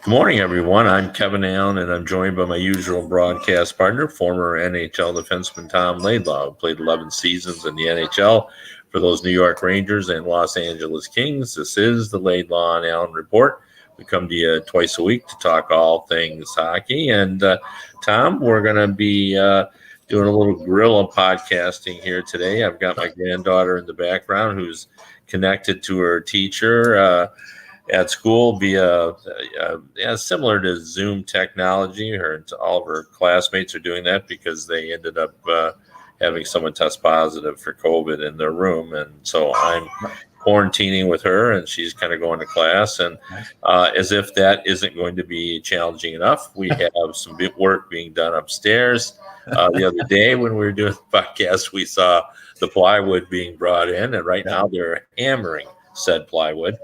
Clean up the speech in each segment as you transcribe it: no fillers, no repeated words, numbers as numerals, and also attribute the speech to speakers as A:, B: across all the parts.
A: Good morning, everyone. I'm Kevin Allen, and I'm joined by my usual broadcast partner, former NHL defenseman Tom Laidlaw, who played 11 seasons in the NHL for those New York Rangers and Los Angeles Kings. This is the Laidlaw and Allen Report. We come to you twice a week to talk all things hockey. And Tom, we're going to be doing a little guerrilla podcasting here today. I've got my granddaughter in the background who's connected to her teacher at school via similar to Zoom technology. All of her classmates are doing that because they ended up having someone test positive for COVID in their room. And so I'm quarantining with her, and she's kind of going to class. And as if that isn't going to be challenging enough, we have some work being done upstairs. The other day when we were doing the podcast, we saw the plywood being brought in, and right now they're hammering said plywood.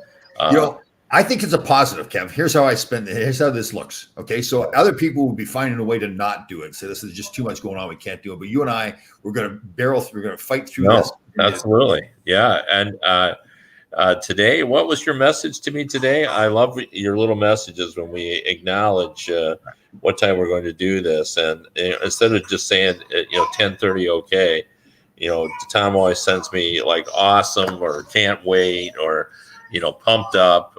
B: I think it's a positive, Kev. Here's how I spend it. Here's how this looks. Okay. So other people will be finding a way to not do it. So this is just too much going on. We can't do it. But you and I, we're going to barrel through. We're going to fight through this.
A: Absolutely. Yeah. And today, what was your message to me today? I love your little messages when we acknowledge what time we're going to do this. And instead of just saying, 10:30, okay, Tom always sends me like awesome or can't wait or, pumped up.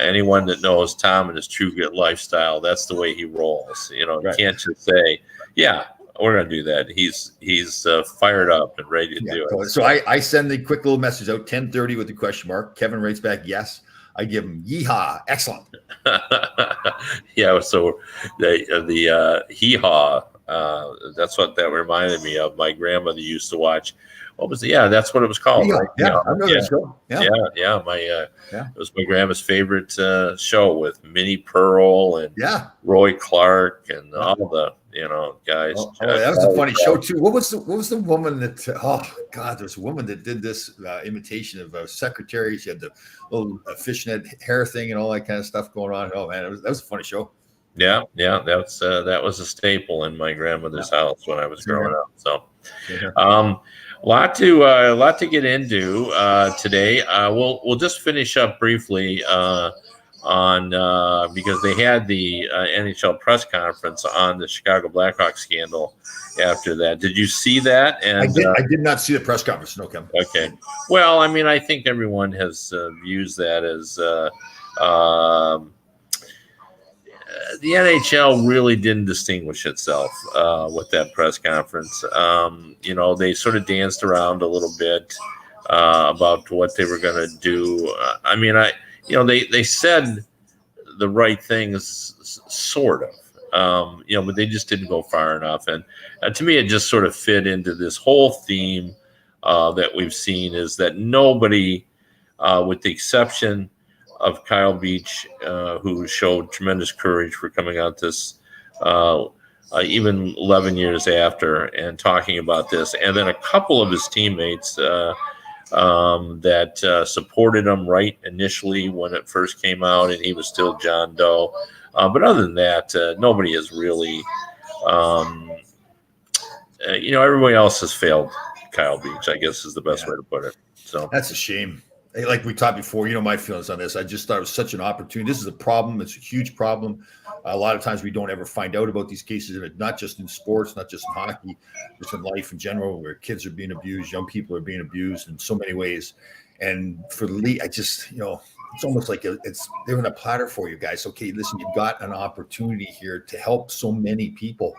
A: Anyone that knows Tom and his True Grit lifestyle, that's the way he rolls. You can't just say, yeah, we're going to do that. He's fired up and ready to do it.
B: So I send the quick little message out, 10:30 with the question mark. Kevin writes back, yes. I give him yeehaw. Excellent.
A: Yeah. So the hee-haw, that's what that reminded me of. My grandmother used to watch. What was it? Yeah, that's what it was called.
B: Yeah,
A: right?
B: I know that show.
A: It was my grandma's favorite show with Minnie Pearl and Roy Clark and all the guys.
B: That was a funny show too. What was the woman that? Oh God, there's a woman that did this imitation of a secretary. She had the little fishnet hair thing and all that kind of stuff going on. Oh man, that was a funny show.
A: Yeah, that was a staple in my grandmother's house when I was growing up. So, a lot to get into today. We'll just finish up briefly on because they had the NHL press conference on the Chicago Blackhawks scandal. After that, did you see that? And
B: I did not see the press conference. No, Kevin.
A: Okay. Well, I mean, I think everyone has views that as. The NHL really didn't distinguish itself with that press conference. They sort of danced around a little bit about what they were going to do. They said the right things, sort of, but they just didn't go far enough. And to me, it just sort of fit into this whole theme that we've seen is that nobody, with the exception of Kyle Beach, who showed tremendous courage for coming out this even 11 years after and talking about this. And then a couple of his teammates that supported him right initially when it first came out and he was still John Doe. But other than that, nobody has really, everybody else has failed Kyle Beach, I guess is the best way to put it. So
B: that's a shame. Like we talked before, my feelings on this. I just thought it was such an opportunity. This is a problem. It's a huge problem. A lot of times we don't ever find out about these cases, and not just in sports, not just in hockey, just in life in general, where kids are being abused, young people are being abused in so many ways. And for the league, I just, it's almost like they're in a platter for you guys. Okay, listen, you've got an opportunity here to help so many people,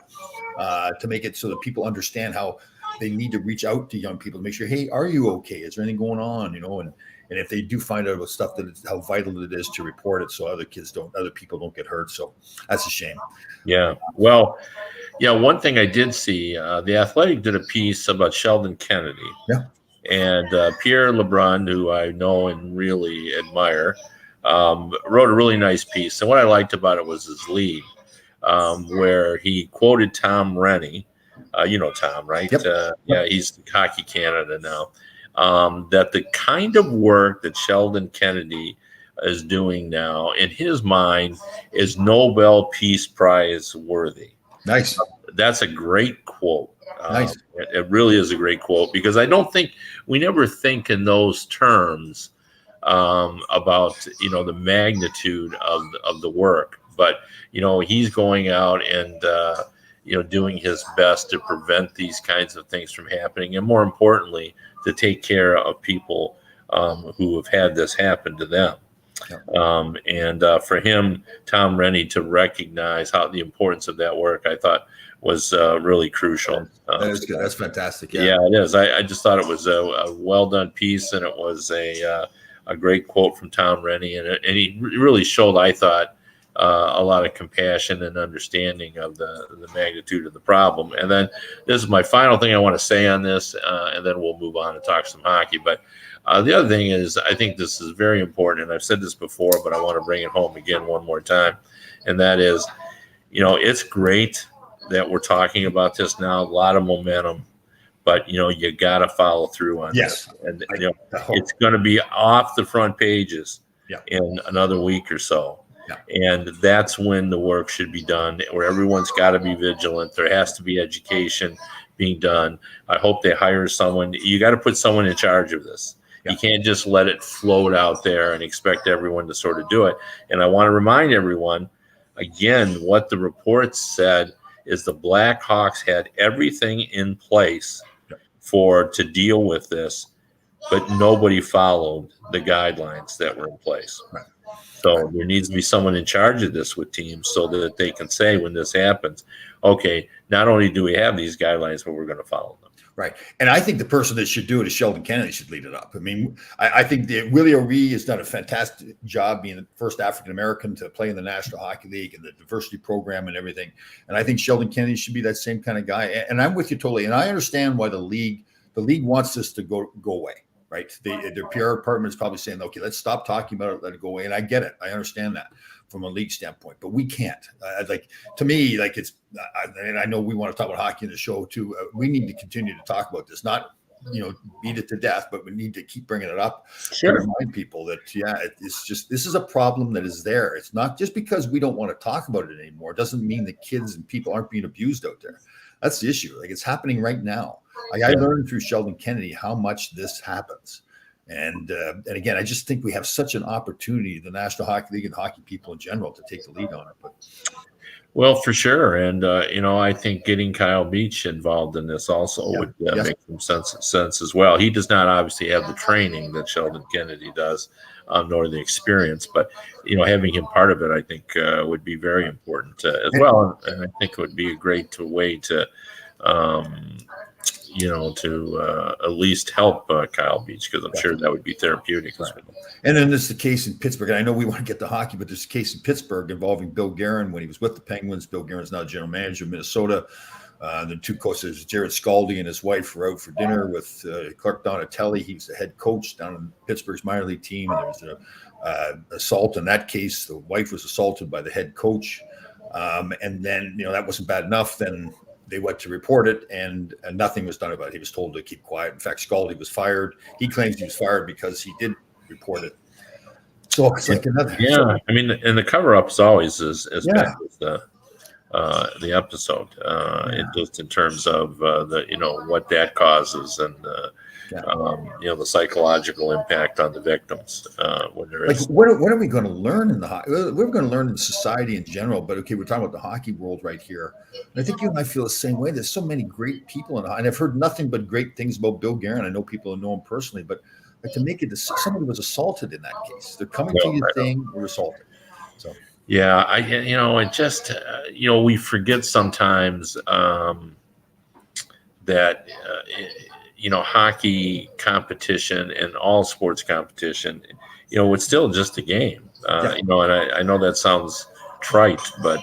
B: to make it so that people understand how they need to reach out to young people to make sure, hey, are you okay? Is there anything going on? And if they do find out about stuff, how vital it is to report it so other people don't get hurt. So that's a shame.
A: Yeah. Well, one thing I did see, The Athletic did a piece about Sheldon Kennedy.
B: Yeah.
A: And Pierre LeBrun, who I know and really admire, wrote a really nice piece. And what I liked about it was his lead, where he quoted Tom Rennie. Tom, right?
B: Yep.
A: He's Hockey Canada now. That the kind of work that Sheldon Kennedy is doing now, in his mind, is Nobel Peace Prize worthy.
B: Nice.
A: That's a great quote.
B: Nice.
A: It really is a great quote because I don't think we never think in those terms about the magnitude of the work. But he's going out and doing his best to prevent these kinds of things from happening, and more importantly, to take care of people who have had this happen to them. And for him, Tom Rennie, to recognize how the importance of that work, I thought was really crucial.
B: That is good. That's fantastic.
A: Yeah, it is. I just thought it was a well done piece, and it was a great quote from Tom Rennie, and he really showed, I thought, a lot of compassion and understanding of the magnitude of the problem. And then this is my final thing I want to say on this, and then we'll move on and talk some hockey. But the other thing is, I think this is very important, and I've said this before, but I want to bring it home again one more time, and that is, it's great that we're talking about this now, a lot of momentum, but you got to follow through on
B: Yes.
A: this. And it's going to be off the front pages in another week or so. And that's when the work should be done, where everyone's got to be vigilant. There has to be education being done. I hope they hire someone. You got to put someone in charge of this. You can't just let it float out there and expect everyone to sort of do it. And I want to remind everyone, again, what the report said is the Blackhawks had everything in place to deal with this, but nobody followed the guidelines that were in place. So there needs to be someone in charge of this with teams so that they can say when this happens, okay, not only do we have these guidelines, but we're going to follow them.
B: Right. And I think the person that should do it is Sheldon Kennedy should lead it up. I mean, I think that Willie O'Ree has done a fantastic job being the first African-American to play in the National Hockey League and the diversity program and everything. And I think Sheldon Kennedy should be that same kind of guy. And I'm with you totally. And I understand why the league wants this to go away. Right. Their PR department is probably saying, okay, let's stop talking about it, let it go away. And I get it. I understand that from a league standpoint, but we can't. To me, and I know we want to talk about hockey in the show too. We need to continue to talk about this, not, beat it to death, but we need to keep bringing it up.
A: Sure.
B: To remind people that, it's just, this is a problem that is there. It's not just because we don't want to talk about it anymore. It doesn't mean that kids and people aren't being abused out there. That's the issue. It's happening right now. I learned through Sheldon Kennedy how much this happens. And again, I just think we have such an opportunity, the National Hockey League and hockey people in general, to take the lead on it.
A: Well, for sure. And, I think getting Kyle Beach involved in this also would make some sense as well. He does not obviously have the training that Sheldon Kennedy does, nor the experience, but, having him part of it, I think would be very important as well. And I think it would be a great way to at least help Kyle Beach, because I'm sure that would be therapeutic as well.
B: And then there's the case in Pittsburgh. And I know we want to get to hockey, but there's a case in Pittsburgh involving Bill Guerin when he was with the Penguins. Bill Guerin's now general manager of Minnesota. The two coaches, Jared Scaldi and his wife, were out for dinner with Clark Donatelli. He's the head coach down in Pittsburgh's minor league team. And there was an assault in that case. The wife was assaulted by the head coach. And then, that wasn't bad enough. Then they went to report it, and nothing was done about it. He was told to keep quiet. In fact, Scaldi was fired. He claims he was fired because he did report it. So it's like another.
A: Yeah, I mean, and the cover-up is always as bad as the episode. Just in terms of what that causes and the psychological impact on the victims when there is.
B: What are we going to learn in the hockey? We're going to learn in society in general, but okay, we're talking about the hockey world right here. And I think you and I feel the same way. There's so many great people in hockey, and I've heard nothing but great things about Bill Guerin. I know people who know him personally, but to make it, somebody was assaulted in that case. They're coming to you saying we're assaulted. So.
A: Yeah, it just, we forget sometimes that, hockey competition and all sports competition, it's still just a game, and I know that sounds trite, but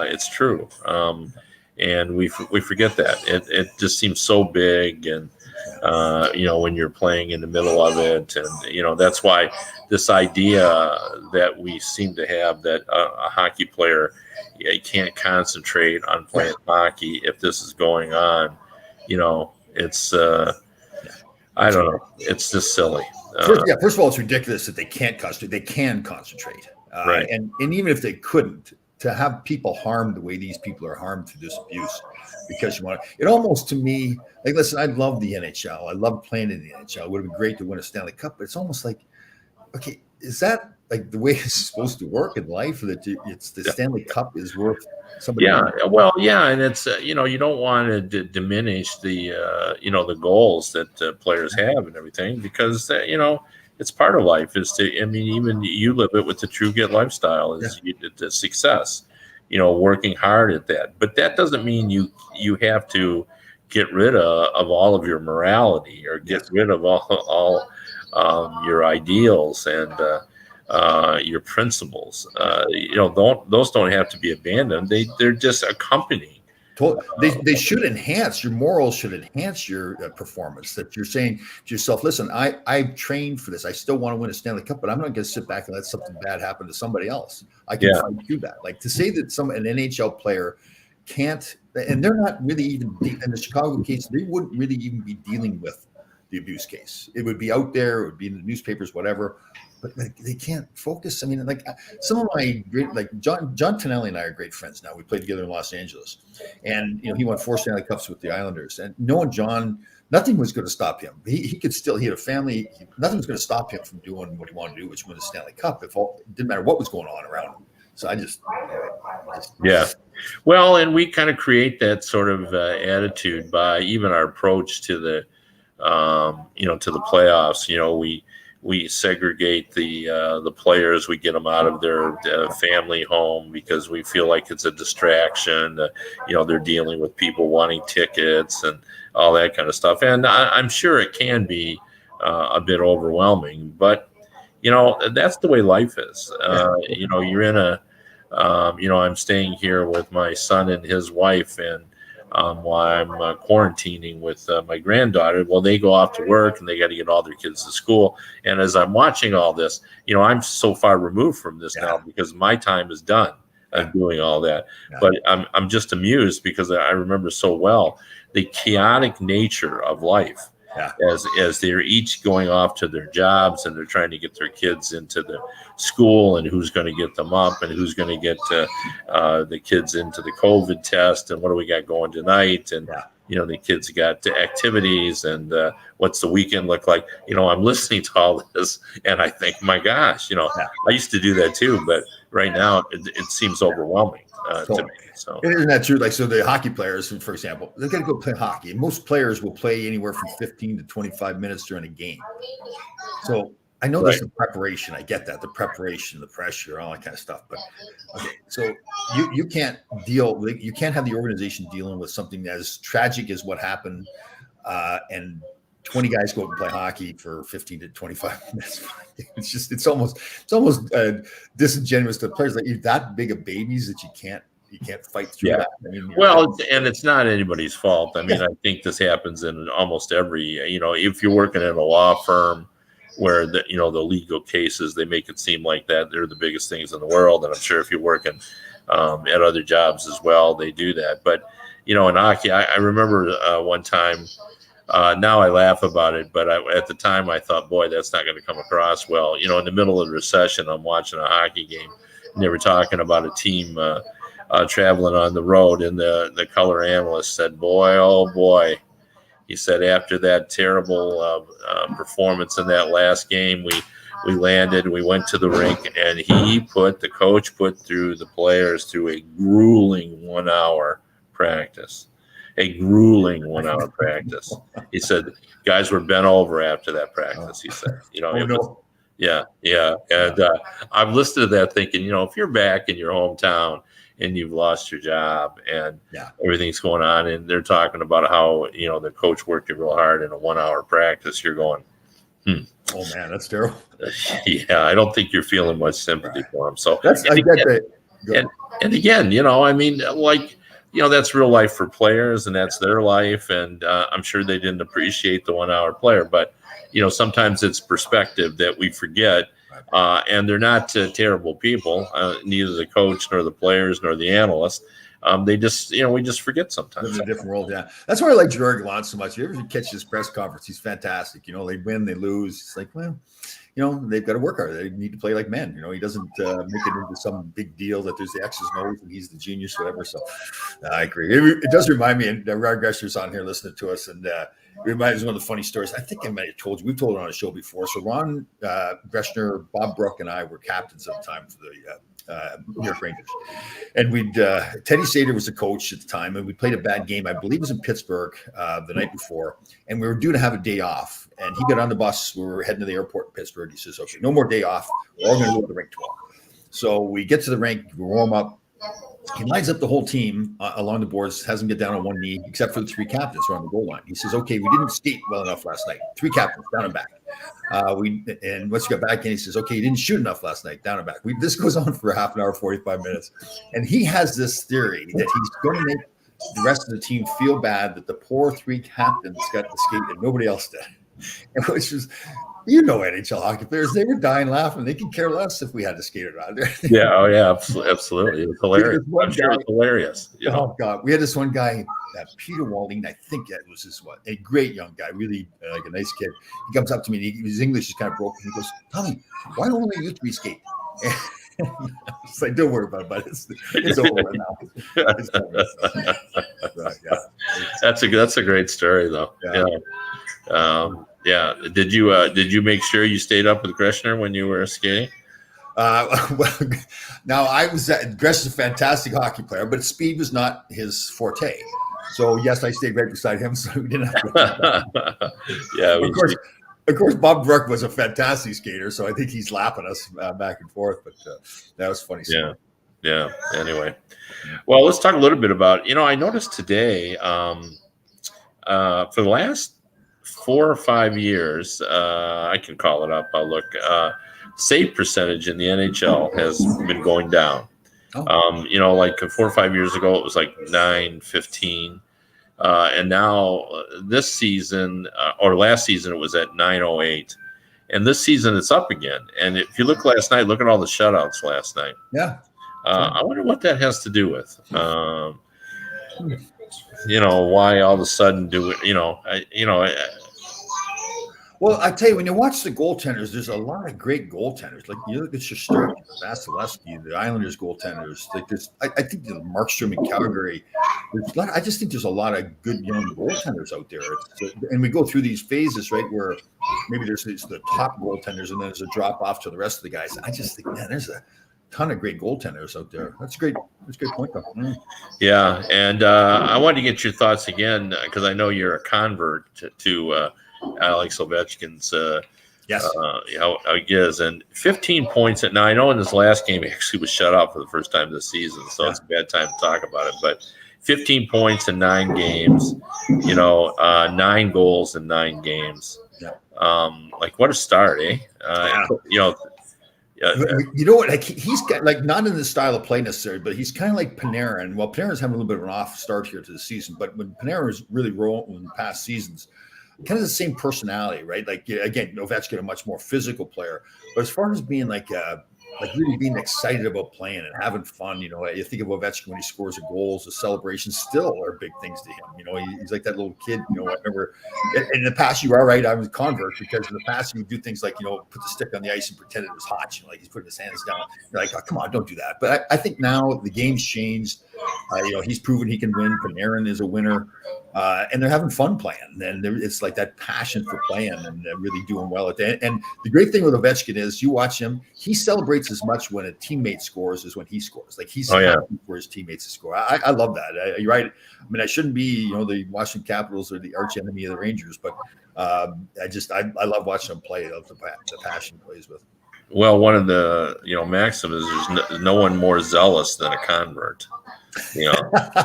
A: it's true. And we forget that it just seems so big, and when you're playing in the middle of it, and that's why this idea that we seem to have that a hockey player can't concentrate on playing hockey if this is going on, it's I don't know, it's just silly.
B: First of all, it's ridiculous that they can't concentrate. They can concentrate,
A: right?
B: And even if they couldn't, to have people harmed the way these people are harmed through this abuse, because it almost, to me, listen, I love the NHL. I love playing in the NHL. It would have been great to win a Stanley Cup, but it's almost like, okay, is that like the way it's supposed to work in life? That it's the Stanley Cup is worth somebody?
A: Yeah, well, yeah, and it's you don't want to diminish the the goals that players have and everything because it's part of life. Is to I mean, even you live it with the True Grit lifestyle is the success. Working hard at that, but that doesn't mean you have to get rid of all of your morality or get rid of all your ideals and your principles. Those don't have to be abandoned. They're just accompanying.
B: They should enhance your morals. Should enhance your performance. That you're saying to yourself, "Listen, I've trained for this. I still want to win a Stanley Cup, but I'm not going to sit back and let something bad happen to somebody else. I can fight through that." Like to say that an NHL player can't, and they're not really even in the Chicago case. They wouldn't really even be dealing with the abuse case. It would be out there. It would be in the newspapers, whatever. But they can't focus. I mean, like some of my great, like John Tonelli and I are great friends now. We played together in Los Angeles, and he won 4 Stanley Cups with the Islanders. And knowing John, nothing was going to stop him. He could still. He had a family. Nothing was going to stop him from doing what he wanted to do, which was win the Stanley Cup. It didn't matter what was going on around him. So I just
A: Well, and we kind of create that sort of attitude by even our approach to the to the playoffs. We segregate the players. We get them out of their family home because we feel like it's a distraction. They're dealing with people wanting tickets and all that kind of stuff. And I'm sure it can be a bit overwhelming, but that's the way life is. You're in a I'm staying here with my son and his wife, and while I'm quarantining with my granddaughter, well, they go off to work and they got to get all their kids to school. And as I'm watching all this, I'm so far removed from this now because my time is done of doing all that. But I'm just amused because I remember so well the chaotic nature of life. As they're each going off to their jobs and they're trying to get their kids into the school and who's going to get them up and who's going to get the kids into the COVID test and what do we got going tonight and the kids got activities and what's the weekend look like. I'm listening to all this and I think, my gosh, I used to do that too, but right now it seems overwhelming to me. So
B: isn't that true? Like, so the hockey players, for example, they're going to go play hockey. And most players will play anywhere from 15 to 25 minutes during a game. So I know there's the preparation. I get that, the preparation, the pressure, all that kind of stuff. But okay, so you can't you can't have the organization dealing with something as tragic as what happened, and 20 guys go out and play hockey for 15 to 25 minutes. It's almost disingenuous to players. Like, you're that big of babies that you can't fight through that. I mean,
A: and it's not anybody's fault. I mean, I think this happens in almost every, if you're working in a law firm where the legal cases, they make it seem like that they're the biggest things in the world. And I'm sure if you're working at other jobs as well, they do that. But, in hockey, I remember one time, now I laugh about it, but at the time I thought, boy, that's not going to come across well. In the middle of the recession, I'm watching a hockey game and they were talking about a team traveling on the road, and the color analyst said, boy, oh boy, he said, after that terrible performance in that last game, we landed, we went to the rink, and the coach put through the players through a grueling 1 hour practice. A grueling 1 hour practice. He said, guys were bent over after that practice. He said, And I've listened to that thinking, if you're back in your hometown and you've lost your job and everything's going on and they're talking about how, the coach worked real hard in a 1 hour practice, you're going,
B: oh man, that's terrible.
A: I don't think you're feeling much sympathy for him. So
B: I get that.
A: And again, I mean, like, that's real life for players and that's their life. And I'm sure they didn't appreciate the 1 hour player, but, sometimes it's perspective that we forget. And they're not terrible people, neither the coach nor the players nor the analyst. They just, we just forget sometimes.
B: Live in a different world, That's why I like Gerard Gallant so much. You ever catch his press conference? He's fantastic. They win, they lose. It's like, well, they've got to work hard. They need to play like men. He doesn't make it into some big deal that there's the X's and O's and he's the genius, whatever. So I agree. It does remind me, and Ron Greshner's on here listening to us, and it reminds me of one of the funny stories. I think I might have told you. We've told it on a show before. So Ron Greshner, Bob Brook, and I were captains at the time for the New York Rangers. And Teddy Sater was the coach at the time, and we played a bad game. I believe it was in Pittsburgh the night before, and we were due to have a day off. And he got on the bus. We were heading to the airport in Pittsburgh. He says, "Okay, no more day off. We're all going to go to the rink tomorrow." So we get to the rink, we warm up. He lines up the whole team along the boards, has them get down on one knee, except for the 3 captains around the goal line. He says, "Okay, we didn't skate well enough last night. 3 captains down and back." And once you got back in, he says, "Okay, you didn't shoot enough last night, down and back." This goes on for half an hour, 45 minutes. And he has this theory that he's going to make the rest of the team feel bad that the poor 3 captains got to skate and nobody else did. And which was, NHL hockey players, they were dying laughing. They could care less if we had to skate around there.
A: Yeah. Oh, yeah. Absolutely. It was hilarious. I'm sure it was hilarious.
B: Oh, God. We had this one guy, Peter Walding. I think that was a great young guy, really like a nice kid. He comes up to me, and his English is kind of broken. He goes, "Tommy, why don't only you 3 skate?" It's like, "Don't worry about it, but it's over now." It's over, so, yeah.
A: That's a great story, though. Yeah. Did you make sure you stayed up with Greshner when you were skating?
B: Well, now Greshner's a fantastic hockey player, but speed was not his forte. So yes, I stayed right beside him, so we didn't have to.
A: Yeah,
B: of course, Bob Brook was a fantastic skater, so I think he's lapping us back and forth. But that was funny.
A: Yeah. Anyway, well, let's talk a little bit about. I noticed today, for the last 4 or 5 years, I can call it up. I'll look. Save percentage in the NHL has been going down. Like 4 or 5 years ago, it was like 9.15. And now this season, or last season, it was at 9.08. And this season, it's up again. And if you look last night, look at all the shutouts last night.
B: Yeah.
A: I wonder what that has to do with. Why all of a sudden do it?
B: Well, I tell you, when you watch the goaltenders, there's a lot of great goaltenders. Like you look at Shesterkin, Vasilevsky, the Islanders goaltenders. Like this, I think the Markstrom in Calgary. I just think there's a lot of good young goaltenders out there. And we go through these phases, right, where maybe there's the top goaltenders, and then there's a drop off to the rest of the guys. I just think, man, there's a ton of great goaltenders out there. That's great. That's a great point, though.
A: Yeah, and I wanted to get your thoughts again because I know you're a convert to Alex Ovechkin's how he is, and 15 points at 9. I know in this last game he actually was shut out for the first time this season, so it's a bad time to talk about it. But 15 points in 9 games, 9 goals in 9 games.
B: Yeah.
A: What a start, eh?
B: You know what? Like he's got not in the style of play necessarily, but he's kind of like Panarin. Well, Panarin's having a little bit of an off start here to the season, but when Panarin was really rolling in past seasons, kind of the same personality, right? Like again, Ovechkin, a much more physical player, but as far as being like really being excited about playing and having fun, you think of Ovechkin when he scores a goal, the celebrations still are big things to him. He's like that little kid. I remember in the past, you are right. I was a convert because in the past he would do things like put the stick on the ice and pretend it was hot. Like he's putting his hands down. You're like, oh, come on, don't do that. But I think now the game's changed. He's proven he can win. Panarin is a winner. And they're having fun playing. And it's like that passion for playing and really doing well at that. And the great thing with Ovechkin is you watch him, he celebrates as much when a teammate scores as when he scores. Like he's happy for his teammates to score. I love that. You're right. I mean, I shouldn't be, the Washington Capitals or the arch enemy of the Rangers, but I love watching him play. The passion he plays with.
A: Well, one of the, maxim is there's no one more zealous than a convert. Because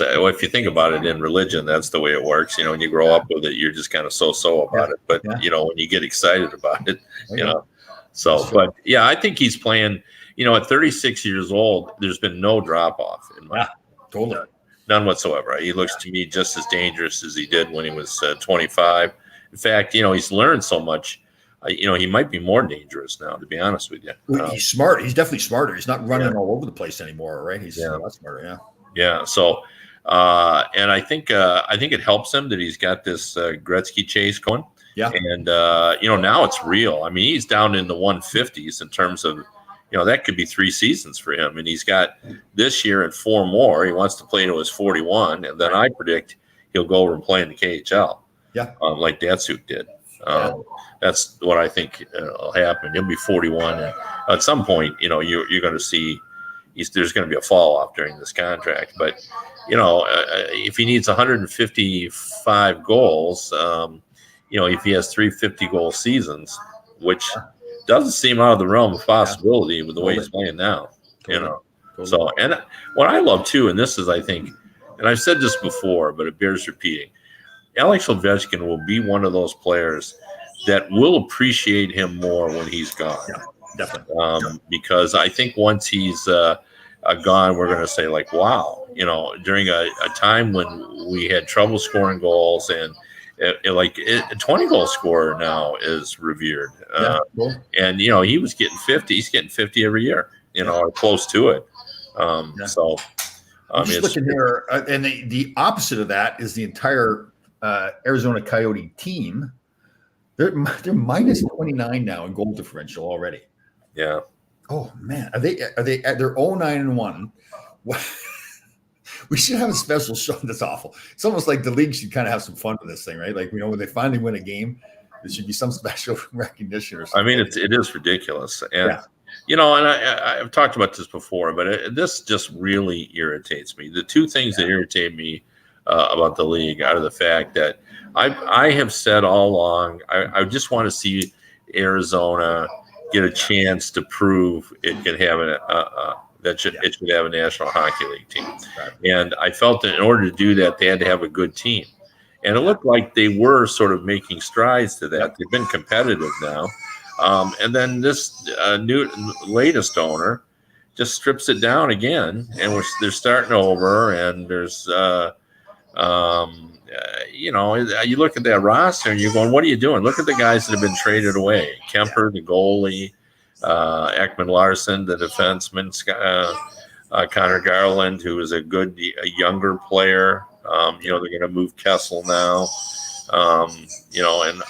A: if you think about it in religion, that's the way it works. When you grow up with it, you're just kind of so about it. But when you get excited about it, But I think he's playing. At 36 years old, there's been no drop off in my
B: totally
A: none whatsoever. He looks to me just as dangerous as he did when he was 25. In fact, he's learned so much. He might be more dangerous now, to be honest with you.
B: He's smart. He's definitely smarter. He's not running all over the place anymore, right? He's a lot smarter. Yeah.
A: Yeah. So, and I think it helps him that he's got this Gretzky chase going.
B: Yeah.
A: And, now it's real. I mean, he's down in the 150s in terms of, that could be 3 seasons for him. And he's got this year and 4 more. He wants to play to his 41. And then I predict he'll go over and play in the KHL.
B: Yeah.
A: Like Datsuk did. That's what I think will happen. He'll be 41. And at some point, you're going to see there's going to be a fall off during this contract. But, if he needs 155 goals, if he has 350 goal seasons, which doesn't seem out of the realm of possibility with the way he's playing now, So, and what I love too, and this is, I think, and I've said this before, but it bears repeating, Alex Ovechkin will be one of those players that will appreciate him more when he's gone.
B: Yeah, definitely.
A: Because I think once he's gone, we're going to say like, wow, during a time when we had trouble scoring goals and a 20-goal scorer now is revered. And, he was getting 50. He's getting 50 every year, or close to it. So
B: I'm just looking here, and the opposite of that is the entire Arizona Coyote team. They're minus 29 now in goal differential already.
A: Yeah.
B: Oh man, are they at their 0-9-1? We should have a special show. That's awful. It's almost like the league should kind of have some fun with this thing, right? Like, when they finally win a game, there should be some special recognition or something.
A: I mean, it is ridiculous. And, and I've talked about this before, but this just really irritates me. The 2 things that irritate me about the league are the fact that I have said all along, I just want to see Arizona get a chance to prove it can have it should have a National Hockey League team. And I felt that in order to do that, they had to have a good team. And it looked like they were sort of making strides to that. They've been competitive now. And then this new latest owner just strips it down again, and they're starting over. And there's, you look at that roster and you're going, what are you doing? Look at the guys that have been traded away. Kemper, the goalie, Ekman Larson, the defenseman, Connor Garland, who is a younger player. They're going to move Kessel now. And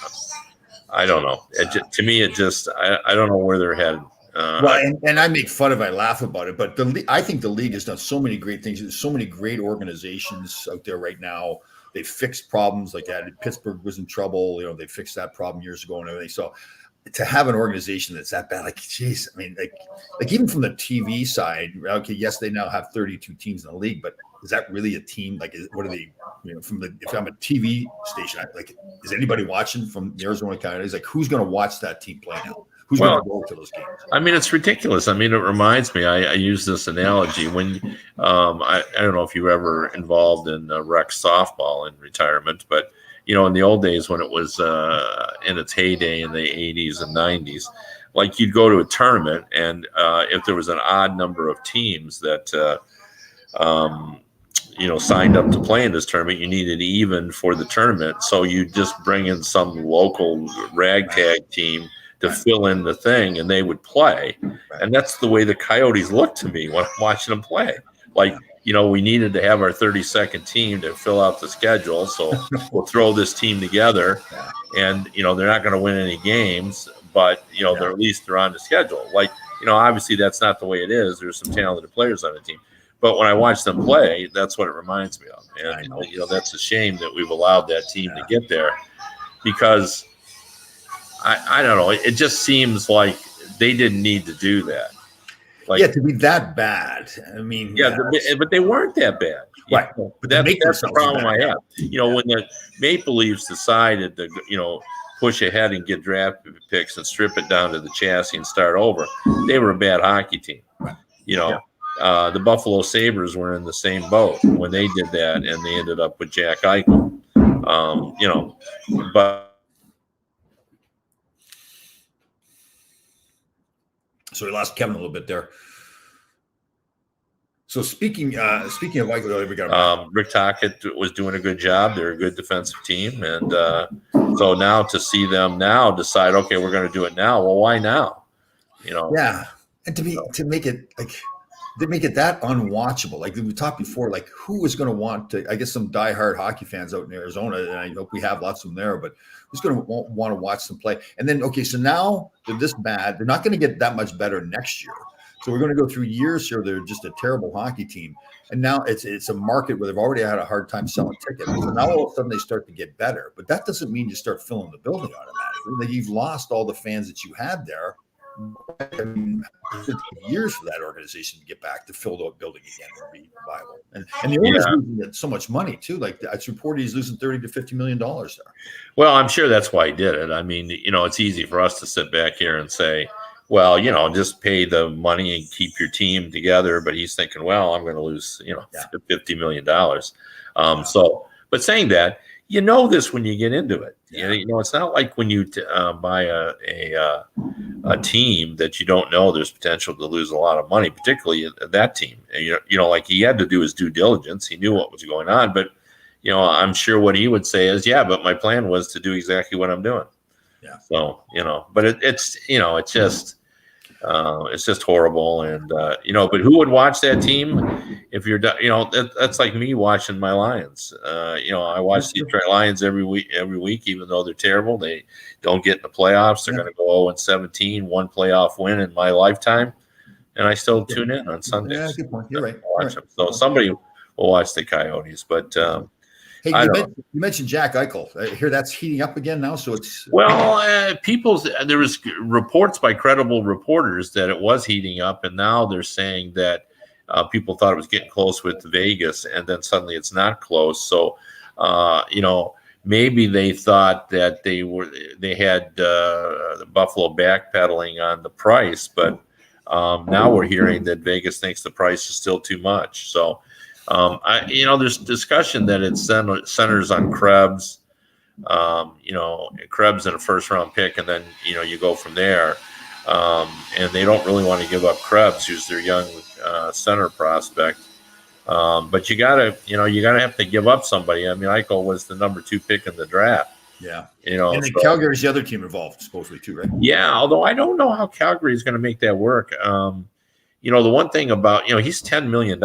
A: I don't know. To me, I don't know where they're headed.
B: And I make fun of it, I laugh about it, but I think the league has done so many great things. There's so many great organizations out there right now. They fixed problems like that. Pittsburgh was in trouble. They fixed that problem years ago and everything. So to have an organization that's that bad, geez, I mean, like even from the TV side, okay, yes, they now have 32 teams in the league, but is that really a team? What are they, if I'm a TV station, is anybody watching from the Arizona Coyotes? Who's going to watch that team play now? Who's going to go to those games? I
A: mean, it's ridiculous. I mean, it reminds me, I use this analogy when I don't know if you were ever involved in rec softball in retirement, but, in the old days when it was in its heyday in the 80s and 90s, you'd go to a tournament, and if there was an odd number of teams that, signed up to play in this tournament, you needed even for the tournament. So you just bring in some local ragtag team to fill in the thing, and they would play. And that's the way the Coyotes look to me when I'm watching them play. We needed to have our 32nd team to fill out the schedule, so we'll throw this team together. And, they're not going to win any games, but, they're at least they're on the schedule. Obviously that's not the way it is. There's some talented players on the team. But when I watch them play, that's what it reminds me of. And, that's a shame that we've allowed that team to get there, because I don't know. It just seems like they didn't need to do that.
B: To be that bad. I mean,
A: but they weren't that bad.
B: Right.
A: But that's the problem I have. When the Maple Leafs decided to, push ahead and get draft picks and strip it down to the chassis and start over, they were a bad hockey team. The Buffalo Sabres were in the same boat when they did that, and they ended up with Jack Eichel. But.
B: So we lost Kevin a little bit there. So speaking of Eichel, we got
A: Rick Tocchet was doing a good job. They're a good defensive team, and so now to see them now decide, okay, we're going to do it now. Well, why now?
B: Yeah, and to make it they make it that unwatchable. Like we talked before, like who is going to want to? I guess some diehard hockey fans out in Arizona, and I hope we have lots of them there. But who's going to want to watch them play? And then, okay, so now they're this bad. They're not going to get that much better next year. So we're going to go through years here. They're just a terrible hockey team, and now it's a market where they've already had a hard time selling tickets. So now all of a sudden they start to get better, but that doesn't mean you start filling the building automatically. Like you've lost all the fans that you had there. I mean, it took years for that organization to get back to fill the building again and be viable. And the owner's losing so much money too. Like it's reported he's losing $30 to $50 million there.
A: Well, I'm sure that's why he did it. I mean, it's easy for us to sit back here and say, well, just pay the money and keep your team together. But he's thinking, well, I'm going to lose, $50 million. But saying that, this when you get into it.
B: Yeah.
A: It's not like when you buy a team that you don't know there's potential to lose a lot of money, particularly that team. And, like he had to do his due diligence. He knew what was going on. But, I'm sure what he would say is, yeah, but my plan was to do exactly what I'm doing.
B: Yeah.
A: So, but it's just horrible. And, but who would watch that team if you're, that's like me watching my Lions. I watch the Detroit Lions every week, even though they're terrible. They don't get in the playoffs. They're going to go 0-17, one playoff win in my lifetime. And I still tune in on Sundays.
B: Yeah, good point. You're right.
A: Watch them. So somebody will watch the Coyotes, but,
B: hey, you mentioned Jack Eichel. I hear that's heating up again now. So it's
A: there was reports by credible reporters that it was heating up, and now they're saying that people thought it was getting close with Vegas, and then suddenly it's not close. So, maybe they thought that they had Buffalo backpedaling on the price, but now we're hearing that Vegas thinks the price is still too much. So. There's discussion that it centers on Krebs, Krebs in a first round pick, and then, you go from there. And they don't really want to give up Krebs, who's their young center prospect. But you gotta have to give up somebody. I mean, Eichel was the number 2 pick in the draft.
B: Yeah. And then Calgary's the other team involved, supposedly too, right?
A: Yeah. Although I don't know how Calgary is going to make that work. The one thing about, he's $10 million.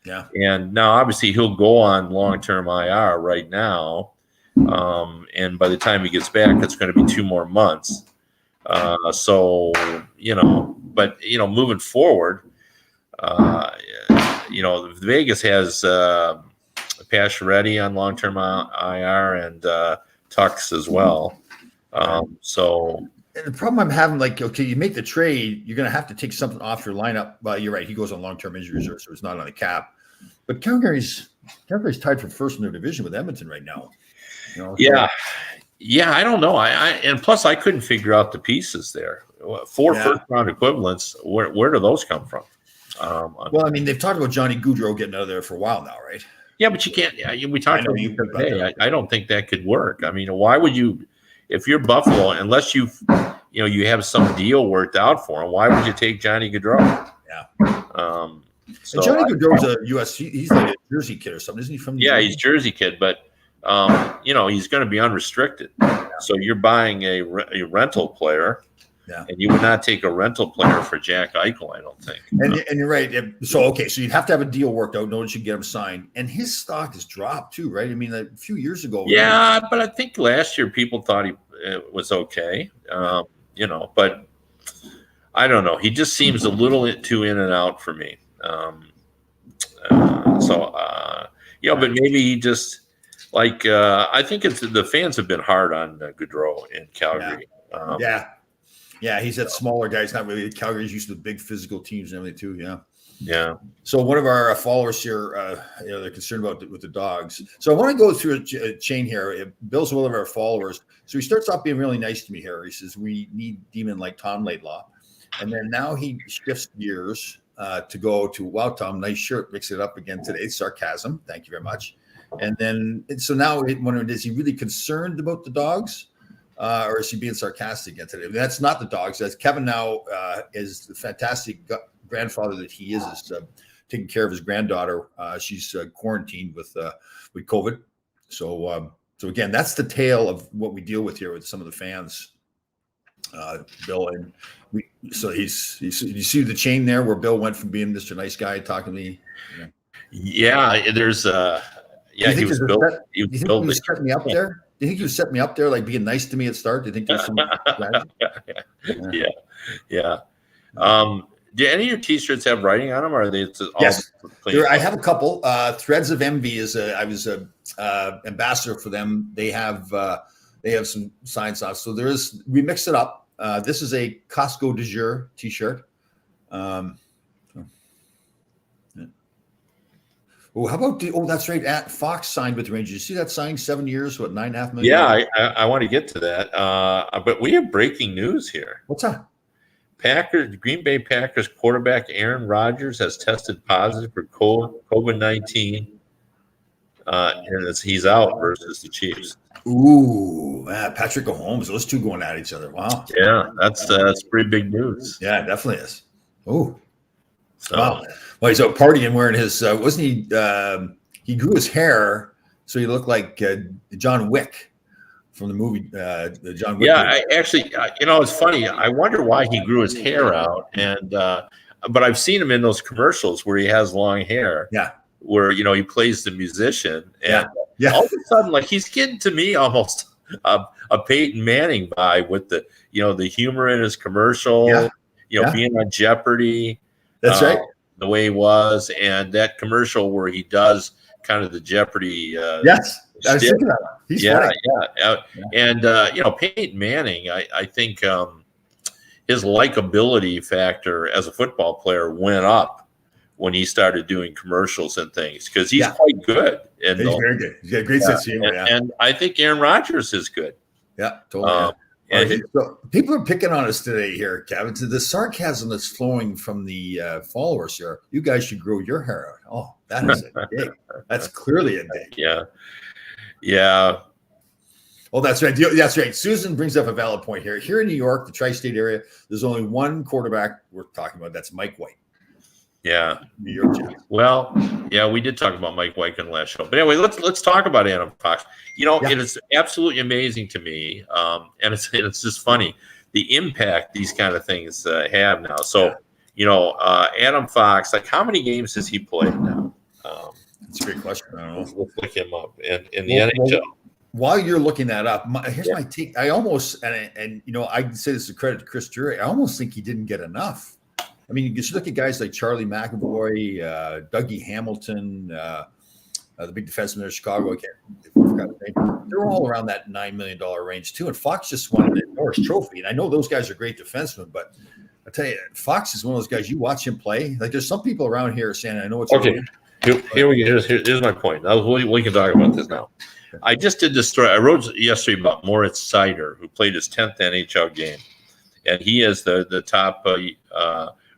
B: Yeah.
A: And now obviously he'll go on long-term IR right now. And by the time he gets back, it's going to be 2 more months. Moving forward, Vegas has Pacioretty on long-term IR and Tux as well.
B: And the problem I'm having, you make the trade, you're going to have to take something off your lineup. Well, you're right. He goes on long-term injury reserve, so it's not on the cap. But Calgary's tied for first in their division with Edmonton right now.
A: Yeah, I don't know. And plus I couldn't figure out the pieces there. 4 first-round equivalents. Where do those come from?
B: Well, I mean, they've talked about Johnny Gaudreau getting out of there for a while now, right?
A: Yeah, but you can't. We talked about it today. I don't think that could work. I mean, why would you? If you're Buffalo, unless you have some deal worked out for him, why would you take Johnny Gaudreau?
B: Yeah. And Johnny Gaudreau's a U.S. He's like a Jersey kid or something, isn't he? From
A: he's Jersey kid, but he's going to be unrestricted. Yeah. So you're buying a rental player.
B: Yeah.
A: And you would not take a rental player for Jack Eichel, I don't think.
B: And you're right. So you'd have to have a deal worked out. No one should get him signed. And his stock has dropped too, right? I mean, a few years ago.
A: Yeah, but I think last year people thought he was okay. But I don't know. He just seems a little too in and out for me. But maybe he just I think it's the fans have been hard on Gaudreau in Calgary.
B: Yeah, he's that smaller guy. He's not really. Calgary's used to the big physical teams and everything too. Yeah.
A: Yeah.
B: So one of our followers here, they're concerned about with the dogs. So I want to go through a chain here. Bill's one of our followers. So he starts off being really nice to me here. He says we need demon like Tom Laidlaw, and then now he shifts gears to go to wow, Tom, nice shirt. Mix it up again today. Sarcasm. Thank you very much. And then so now is he really concerned about the dogs? Or is he being sarcastic again today? That's not the dogs. That's Kevin now is the fantastic grandfather that he is taking care of his granddaughter. She's quarantined with COVID. So again, that's the tale of what we deal with here with some of the fans. Bill, and so he's you see the chain there where Bill went from being Mr. Nice Guy talking to me.
A: Yeah, there's he was built.
B: Do you think he was setting me up there? Do you think he was setting me up there, like being nice to me at start? Do you think there's some strategy?
A: Yeah. Do any of your T-shirts have writing on them, or are they all?
B: Yes, I have a couple. Threads of Envy I was a ambassador for them. They have some signs off. So we mix it up. This is a Costco de jour T-shirt. Oh, how about that's right. Fox signed with the Rangers. You see that signing 7 years, what, $9.5 million?
A: Yeah, I want to get to that. But we have breaking news here.
B: What's that?
A: Green Bay Packers quarterback Aaron Rodgers has tested positive for COVID-19, and he's out versus the Chiefs.
B: Ooh, Patrick Mahomes, those two going at each other. Wow.
A: Yeah, that's pretty big news.
B: Yeah, it definitely is. Oh,
A: so.
B: Wow. Well, he's out partying wearing his. Wasn't he? He grew his hair so he looked like John Wick from the movie. The John Wick.
A: Yeah, it's funny. I wonder why he grew his hair out, and but I've seen him in those commercials where he has long hair.
B: Yeah.
A: Where he plays the musician, and all of a sudden, like he's getting to me almost a Peyton Manning vibe with the the humor in his commercial. Yeah. Being on Jeopardy.
B: That's right.
A: The way he was, and that commercial where he does kind of the Jeopardy.
B: Yes, I was thinking that. He's funny.
A: And Peyton Manning, I think his likability factor as a football player went up when he started doing commercials and things because he's quite good. And
B: he's very good. He's got a great sense of humor.
A: And I think Aaron Rodgers is good.
B: Yeah, totally. So people are picking on us today here, Kevin. To the sarcasm that's flowing from the followers here, you guys should grow your hair out. Oh, that is a dig. That's clearly a dig.
A: Yeah.
B: Oh, that's right. That's right. Susan brings up a valid point here. Here in New York, the tri-state area, there's only one quarterback we're talking about. That's Mike White.
A: Yeah.
B: New York Jets.
A: Well, yeah, we did talk about Mike White in the last show. But anyway, let's talk about Adam Fox. It is absolutely amazing to me, and it's just funny the impact these kind of things have now. So, Adam Fox, like how many games has he played now?
B: That's a great question. I don't know.
A: Let's look him up in the NHL.
B: While you're looking that up, here's my take. I almost I can say this is a credit to Chris Drury. I almost think he didn't get enough. I mean, you just look at guys like Charlie McAvoy, Dougie Hamilton, the big defenseman in Chicago. I forgot his name. They're all around that $9 million range too. And Fox just won the Norris Trophy. And I know those guys are great defensemen, but I tell you, Fox is one of those guys. You watch him play. Like there's some people around here saying, "I know it's
A: okay." Here we go. Here's my point. Now we can talk about this now. I just did this story. I wrote yesterday about Moritz Seider, who played his 10th NHL game, and he is the top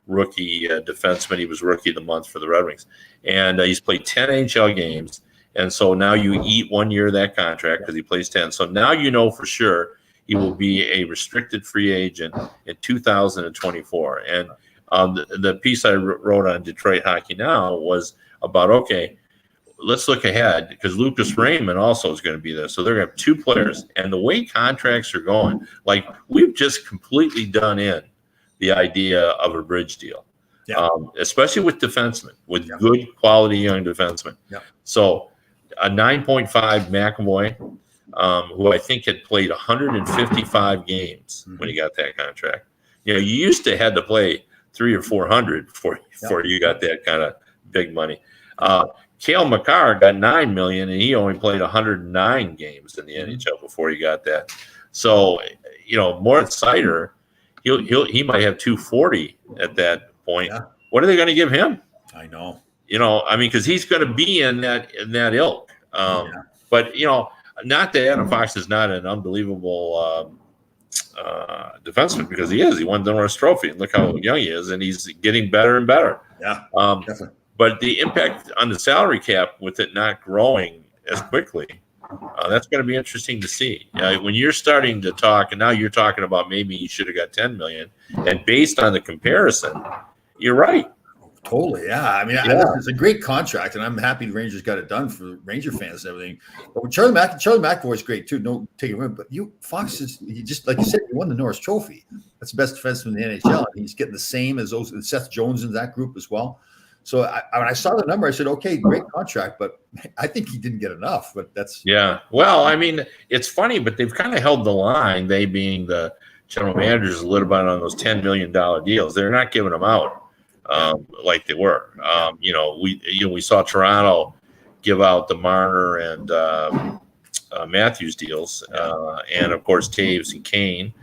A: rookie defenseman. He was rookie of the month for the Red Wings, and he's played 10 NHL games. And so now you eat 1 year of that contract because he plays 10. So now for sure he will be a restricted free agent in 2024. And the piece I wrote on Detroit Hockey Now was about, okay, let's look ahead because Lucas Raymond also is going to be there. So they're going to have two players. And the way contracts are going, like we've just completely done in the idea of a bridge deal, especially with defensemen, with good quality young defensemen. Yeah. So a 9.5 McAvoy, who I think had played 155 games when he got that contract. You used to had to play 300 or 400 before you got that kind of big money. Cale Makar got $9 million, and he only played 109 games in the NHL before he got that. So, Moritz Seider, he might have 240 at that point. Yeah. What are they going to give him?
B: I know.
A: Because he's going to be in that ilk. But not that Adam Fox is not an unbelievable defenseman, because he is. He won the Norris Trophy, and look how young he is, and he's getting better and better.
B: Yeah, definitely.
A: But the impact on the salary cap with it not growing as quickly, that's going to be interesting to see. When you're starting to talk, and now you're talking about maybe you should have got $10 million, and based on the comparison, you're right.
B: Totally, yeah. I mean, it's a great contract, and I'm happy the Rangers got it done for Ranger fans and everything. But with Charlie McAvoy's great too. No taking away, but Fox he just like you said, he won the Norris Trophy. That's the best defenseman in the NHL. And he's getting the same as those Seth Jones in that group as well. So when I saw the number, I said, okay, great contract, but I think he didn't get enough. But that's
A: Well, I mean, it's funny, but they've kind of held the line. They being the general managers a little bit on those $10 million deals. They're not giving them out. Like they were. We saw Toronto give out the Marner and Matthews deals, and of course Taves and Kane.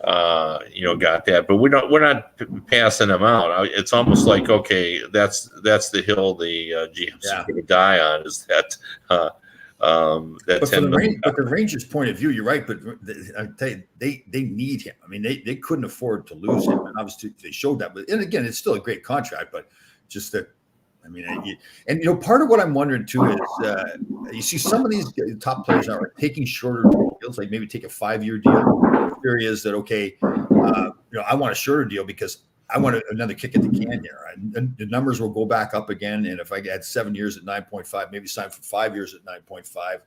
A: Got that, but we're not passing them out. It's almost like, okay, that's the hill the GM's going to die on, is that that
B: but from the Rangers' point of view, you're right. But I tell you, they need him. I mean, they couldn't afford to lose him, and obviously they showed that. But and again, it's still a great contract, but just that. I mean, part of what I'm wondering too is you see some of these top players are taking shorter deals, like maybe take a 5-year deal. The theory is that okay, I want a shorter deal because I want another kick at the can here. And the numbers will go back up again. And if I had 7 years at 9.5, maybe sign for 5 years at 9.5,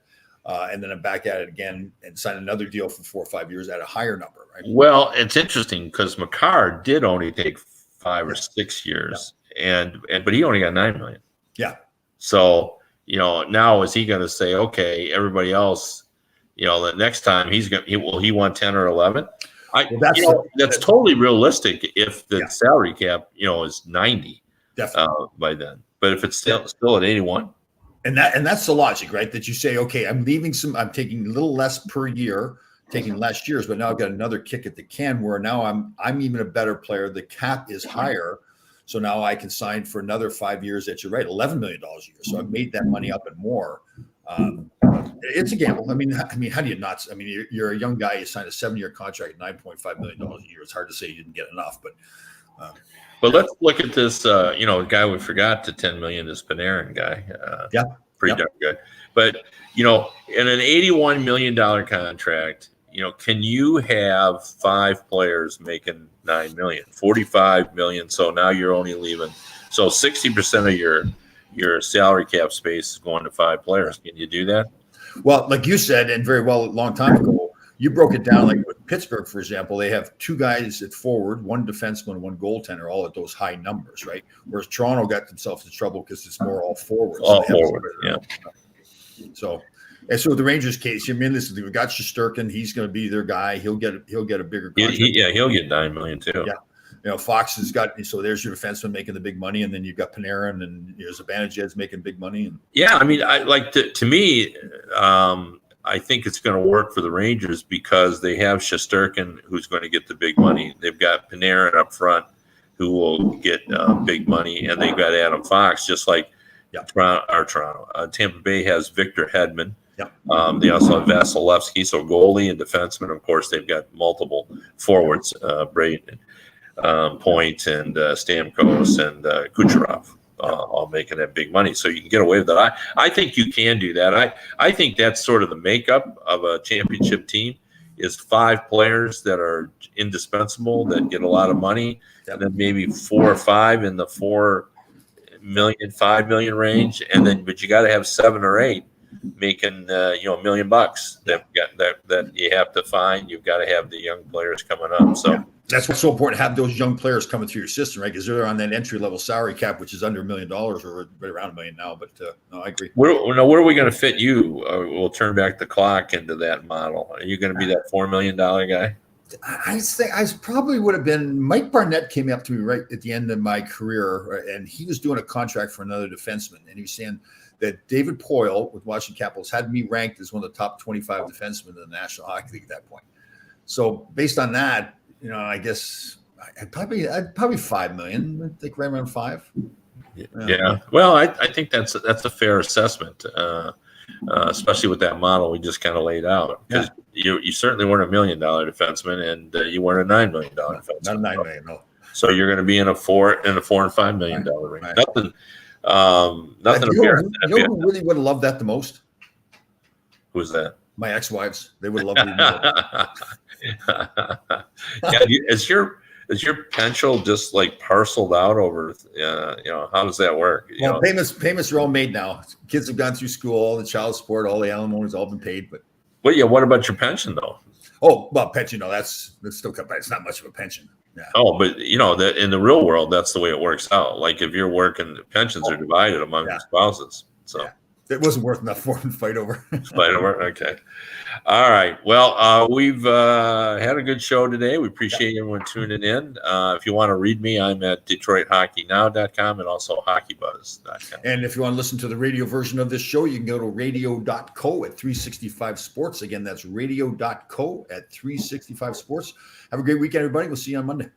B: and then I'm back at it again and sign another deal for 4 or 5 years at a higher number, right?
A: Well, it's interesting because Makar did only take 5 or 6 years, but he only got $9 million.
B: Yeah. So
A: now is he going to say, okay, everybody else, the next time he won 10 or 11? That's totally realistic if the salary cap, is 90 by then. But if it's still at 81,
B: and that's the logic, right? That you say, okay, I'm taking a little less per year, taking less years, but now I've got another kick at the can where now I'm even a better player. The cap is higher, so now I can sign for another 5 years. That you're right, $11 million a year. So I've made that money up and more. It's a gamble. I mean, how do you not? I mean, you're a young guy. You signed a 7-year contract at $9.5 million a year. It's hard to say you didn't get enough, but
A: let's look at this. Guy we forgot, the $10 million is Panarin guy. Pretty darn good. But in an $81 million contract, can you have 5 players making $9 million, $45 million? So now you're only leaving. So 60% of your salary cap space is going to 5 players. Can you do that?
B: Well, like you said, and very well a long time ago, you broke it down like with Pittsburgh, for example. They have 2 guys at forward, 1 defenseman, 1 goaltender, all at those high numbers, right? Whereas Toronto got themselves in trouble because it's more all forward.
A: All forward, yeah.
B: So with the Rangers case, listen, we've got Shesterkin. He's going to be their guy. He'll get a bigger contract.
A: He'll get $9 million too.
B: Yeah. Fox has got, so there's your defenseman making the big money, and then you've got Panarin and Zibanejad's making big money. And
A: to me, I think it's going to work for the Rangers because they have Shesterkin, who's going to get the big money. They've got Panarin up front, who will get big money, and they've got Adam Fox, just like Toronto. Tampa Bay has Victor Hedman. They also have Vasilevsky, so goalie and defenseman. Of course, they've got multiple forwards, Braden, Point, and Stamkos, and Kucherov, all making that big money. So you can get away with that. I think you can do that. I think that's sort of the makeup of a championship team is 5 players that are indispensable, that get a lot of money, and then maybe 4 or 5 in the $4 million, $5 million range, but you got to have 7 or 8 making $1 million that you have to find. You've got to have the young players coming up. So
B: that's what's so important to have those young players coming through your system, right? Because they're on that entry level salary cap, which is under $1 million or right around $1 million now. But no, I agree.
A: Where are we going to fit you? We'll turn back the clock into that model. Are you going to be that $4 million guy?
B: I think I probably would have been. Mike Barnett came up to me right at the end of my career, and he was doing a contract for another defenseman, and he was saying that David Poile with Washington Capitals had me ranked as one of the top 25 defensemen in the National Hockey League at that point. So based on that, I guess I'd probably $5 million. I think right around 5.
A: Yeah. Well, I think that's a fair assessment, especially with that model we just kind of laid out. Because you certainly weren't $1 million defenseman, and you weren't a $9 million defenseman.
B: Not $9 million, no.
A: So you're going to be in a $4 and $5 million range.
B: Right.
A: Nothing.
B: Who really would have loved that the most?
A: Who's that?
B: My ex-wives. They would love it.
A: Is your pension just like parceled out over? How does that work?
B: Well, payments are all made now. Kids have gone through school, all the child support, all the alimony's all been paid. But
A: what about your pension though?
B: Pension, no, that's still cut back. It's not much of a pension. Yeah.
A: Oh, but that in the real world, that's the way it works out. Like if you're working, pensions are divided among spouses. So
B: it wasn't worth enough for them to fight over.
A: Okay. All right. Well, we've had a good show today. We appreciate everyone tuning in. If you want to read me, I'm at DetroitHockeyNow.com and also HockeyBuzz.com.
B: And if you want to listen to the radio version of this show, you can go to radio.co at 365 Sports. Again, that's radio.co at 365 Sports. Have a great weekend, everybody. We'll see you on Monday.